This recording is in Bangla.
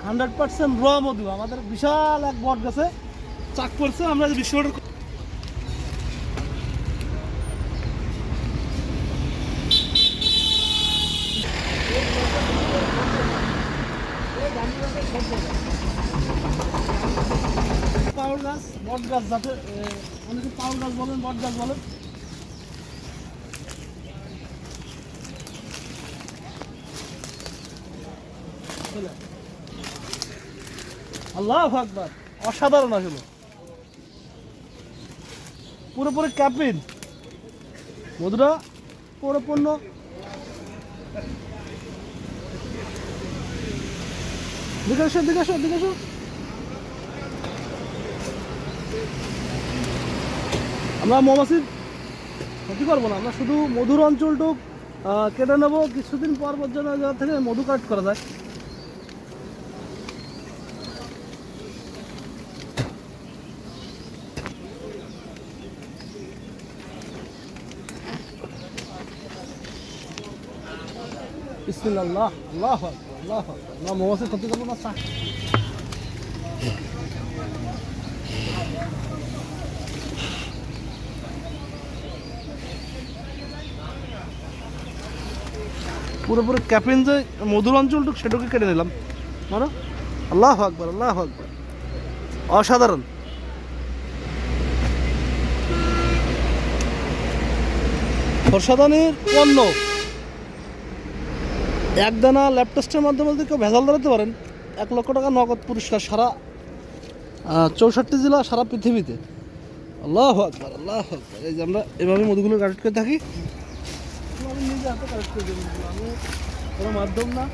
100% র মধু। আমাদের বিশাল এক বট গাছে চাক পড়ছে। আমরা বিশ্বটা পাউল গাছ, বট গাছ, যাতে অনেকে পাউল গাছ বলেন, বট গাছ বলেন। আল্লাহু আকবার, অসাধারণ আসলে, পুরোপুরি ক্যাপিন মধুরা পরিপূর্ণ। দিকে আসো, দিকে আসো, দিকে আসো। আমরা মৌমাছির ক্ষতি করবো না, আমরা শুধু মধুর অঞ্চলটুক কেটে নেবো। কিছুদিন পর পর্যন্ত জায়গা থেকে মধু কালেক্ট করা যায়। বিসমিল্লাহ, আল্লাহু আকবার, আল্লাহু আকবার। আমরা মৌমাছির ক্ষতি করবো না। পুরোপুরি ক্যাপিন যে মধুর অঞ্চলটুক সেটুকে কেটে নিলাম। মানে আল্লাহু আকবার, আল্লাহু আকবার, অসাধারণ। ফরসাদানির পণ্য একদানা ল্যাব টেস্টের মাধ্যমে যদি কেউ ভেজাল ধরাতে পারেন, 1 লক্ষ টাকা নগদ পুরস্কার সারা 64 জেলা, সারা পৃথিবীতে। আল্লাহু আকবার, আল্লাহু আকবার। এই যে আমরা এভাবে মধুগুলো কালেক্ট করে থাকি। আমি নিজে হাতে কালেক্ট করে দেবো, আমি কোনো মাধ্যম না।